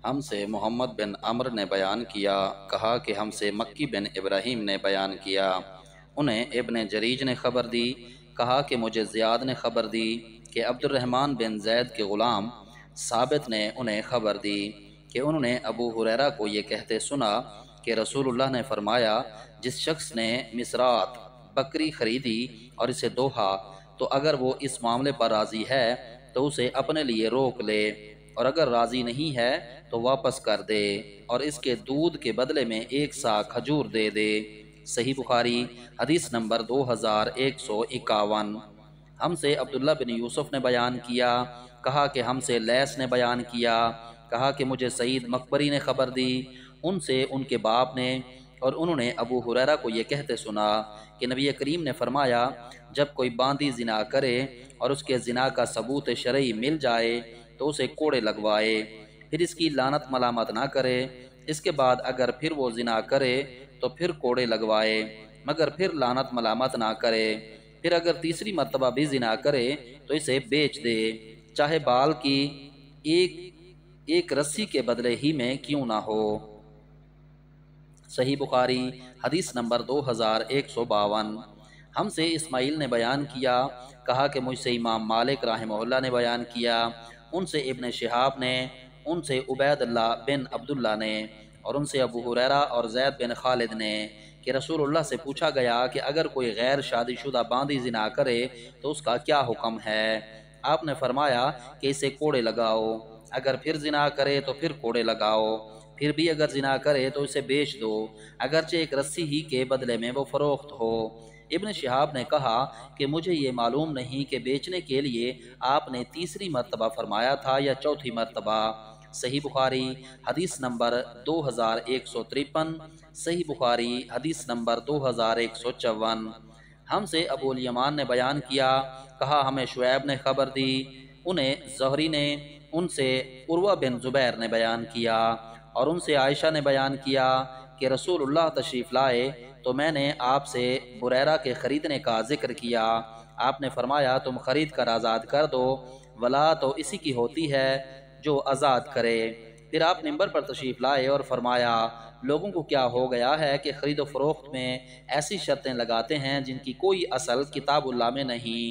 ہم سے محمد بن عمر نے بیان کیا، کہا کہ ہم سے مکی بن ابراہیم نے بیان کیا، انہیں ابن جریج نے خبر دی، کہا کہ مجھے زیاد نے خبر دی کہ عبد الرحمن بن زید کے غلام ثابت نے انہیں خبر دی کہ انہوں نے ابو ہریرہ کو یہ کہتے سنا کہ رسول اللہ نے فرمایا، جس شخص نے مصرات بکری خریدی اور اسے دوہا تو اگر وہ اس معاملے پر راضی ہے تو اسے اپنے لیے روک لے، اور اگر راضی نہیں ہے تو واپس کر دے اور اس کے دودھ کے بدلے میں 1 سا کھجور دے دے۔ صحیح بخاری حدیث نمبر 2151۔ ہم سے عبداللہ بن یوسف نے بیان کیا، کہا کہ ہم سے لیث نے بیان کیا، کہا کہ مجھے سعید مقبری نے خبر دی، ان سے ان کے باپ نے، اور انہوں نے ابو ہریرہ کو یہ کہتے سنا کہ نبی کریم نے فرمایا، جب کوئی باندی زنا کرے اور اس کے زنا کا ثبوت شرعی مل جائے تو اسے کوڑے لگوائے، پھر اس کی لعنت ملامت نہ کرے، اس کے بعد اگر پھر وہ زنا کرے تو پھر کوڑے لگوائے، مگر پھر لعنت ملامت نہ کرے، پھر اگر تیسری مرتبہ بھی زنا کرے تو اسے بیچ دے، چاہے بال کی ایک رسی کے بدلے ہی میں کیوں نہ ہو۔ صحیح بخاری حدیث نمبر 2152۔ ہم سے اسماعیل نے بیان کیا، کہا کہ مجھ سے امام مالک رحمہ اللہ نے بیان کیا، ان سے ابن شہاب نے، ان سے عبید اللہ بن عبداللہ نے، اور ان سے ابو ہریرہ اور زید بن خالد نے کہ رسول اللہ سے پوچھا گیا کہ اگر کوئی غیر شادی شدہ باندی زنا کرے تو اس کا کیا حکم ہے؟ آپ نے فرمایا کہ اسے کوڑے لگاؤ، اگر پھر زنا کرے تو پھر کوڑے لگاؤ، پھر بھی اگر زنا کرے تو اسے بیچ دو، اگرچہ ایک رسی ہی کے بدلے میں وہ فروخت ہو۔ ابن شہاب نے کہا کہ مجھے یہ معلوم نہیں کہ بیچنے کے لیے آپ نے تیسری مرتبہ فرمایا تھا یا چوتھی مرتبہ۔ صحیح بخاری حدیث نمبر 2153۔ صحیح بخاری حدیث نمبر 2154۔ ہم سے ابو الیمان نے بیان کیا، کہا ہمیں شعیب نے خبر دی، انہیں زہری نے، ان سے عروہ بن زبیر نے بیان کیا، اور ان سے عائشہ نے بیان کیا کہ رسول اللہ تشریف لائے تو میں نے آپ سے بریرہ کے خریدنے کا ذکر کیا، آپ نے فرمایا تم خرید کر آزاد کر دو، ولا تو اسی کی ہوتی ہے جو آزاد کرے۔ پھر آپ منبر پر تشریف لائے اور فرمایا، لوگوں کو کیا ہو گیا ہے کہ خرید و فروخت میں ایسی شرطیں لگاتے ہیں جن کی کوئی اصل کتاب اللہ میں نہیں،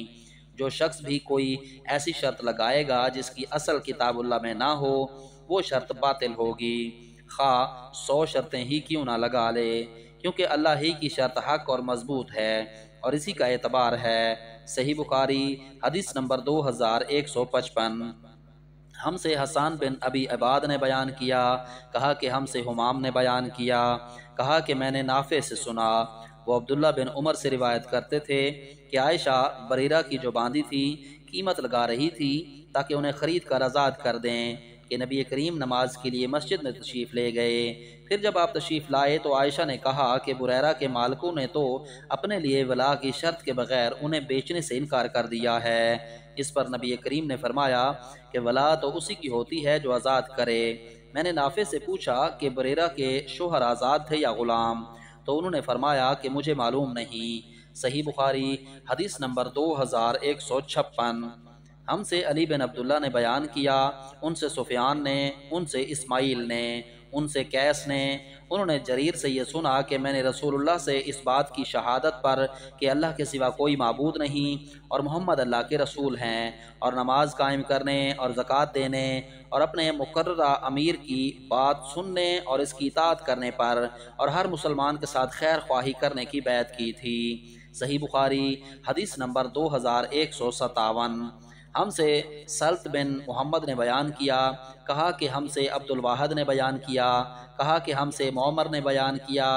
جو شخص بھی کوئی ایسی شرط لگائے گا جس کی اصل کتاب اللہ میں نہ ہو وہ شرط باطل ہوگی، خواہ 100 شرطیں ہی کیوں نہ لگا لے، کیونکہ اللہ ہی کی شرط حق اور مضبوط ہے اور اسی کا اعتبار ہے۔ صحیح بخاری حدیث نمبر 2155۔ ہم سے حسان بن ابی عباد نے بیان کیا، کہا کہ ہم سے حمام نے بیان کیا، کہا کہ میں نے نافع سے سنا، وہ عبداللہ بن عمر سے روایت کرتے تھے کہ عائشہ بریرہ کی جو باندی تھی قیمت لگا رہی تھی تاکہ انہیں خرید کر آزاد کر دیں کہ نبی کریم نماز کے لیے مسجد میں تشریف لے گئے۔ پھر جب آپ تشریف لائے تو عائشہ نے کہا کہ بریرہ کے مالکوں نے تو اپنے لیے ولا کی شرط کے بغیر انہیں بیچنے سے انکار کر دیا ہے۔ اس پر نبی کریم نے فرمایا کہ ولا تو اسی کی ہوتی ہے جو آزاد کرے۔ میں نے نافع سے پوچھا کہ بریرہ کے شوہر آزاد تھے یا غلام، تو انہوں نے فرمایا کہ مجھے معلوم نہیں۔ صحیح بخاری حدیث نمبر 2156۔ ہم سے علی بن عبداللہ نے بیان کیا، ان سے سفیان نے، ان سے اسماعیل نے، ان سے قیس نے، انہوں نے جریر سے یہ سنا کہ میں نے رسول اللہ سے اس بات کی شہادت پر کہ اللہ کے سوا کوئی معبود نہیں اور محمد اللہ کے رسول ہیں، اور نماز قائم کرنے اور زکوٰۃ دینے اور اپنے مقررہ امیر کی بات سننے اور اس کی اطاعت کرنے پر اور ہر مسلمان کے ساتھ خیر خواہی کرنے کی بیعت کی تھی۔ صحیح بخاری حدیث نمبر 2157۔ ہم سے سلط بن محمد نے بیان کیا، کہا کہ ہم سے عبد الواحد نے بیان کیا، کہا کہ ہم سے معمر نے بیان کیا،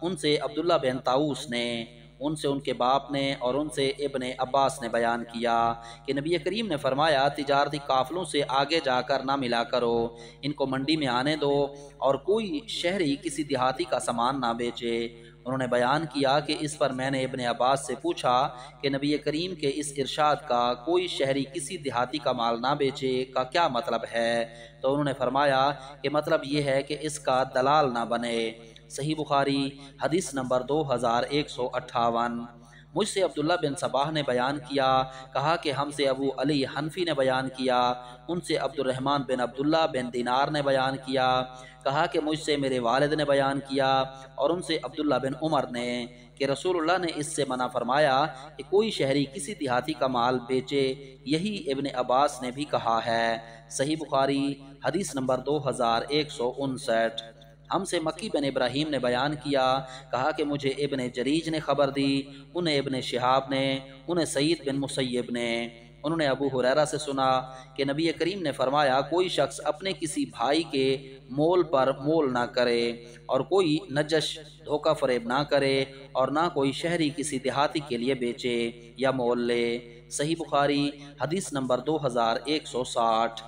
ان سے عبداللہ بن طاؤس نے، ان سے ان کے باپ نے، اور ان سے ابن عباس نے بیان کیا کہ نبی کریم نے فرمایا تجارتی قافلوں سے آگے جا کر نہ ملا کرو، ان کو منڈی میں آنے دو اور کوئی شہری کسی دیہاتی کا سامان نہ بیچے۔ انہوں نے بیان کیا کہ اس پر میں نے ابن عباس سے پوچھا کہ نبی کریم کے اس ارشاد کا کوئی شہری کسی دیہاتی کا مال نہ بیچے کا کیا مطلب ہے؟ تو انہوں نے فرمایا کہ مطلب یہ ہے کہ اس کا دلال نہ بنے۔ صحیح بخاری حدیث نمبر 2158۔ مجھ سے عبداللہ بن صباح نے بیان کیا، کہا کہ ہم سے ابو علی حنفی نے بیان کیا، ان سے عبد الرحمن بن عبداللہ بن دینار نے بیان کیا، کہا کہ مجھ سے میرے والد نے بیان کیا، اور ان سے عبداللہ بن عمر نے کہ رسول اللہ نے اس سے منع فرمایا کہ کوئی شہری کسی دیہاتی کا مال بیچے، یہی ابن عباس نے بھی کہا ہے۔ صحیح بخاری حدیث نمبر 2159۔ ہم سے مکی بن ابراہیم نے بیان کیا، کہا کہ مجھے ابن جریج نے خبر دی، انہیں ابن شہاب نے، انہیں سعید بن مسیب نے، انہوں نے ابو ہریرہ سے سنا کہ نبی کریم نے فرمایا کوئی شخص اپنے کسی بھائی کے مول پر مول نہ کرے، اور کوئی نجش دھوکہ فریب نہ کرے، اور نہ کوئی شہری کسی دیہاتی کے لیے بیچے یا مول لے۔ صحیح بخاری حدیث نمبر 2160۔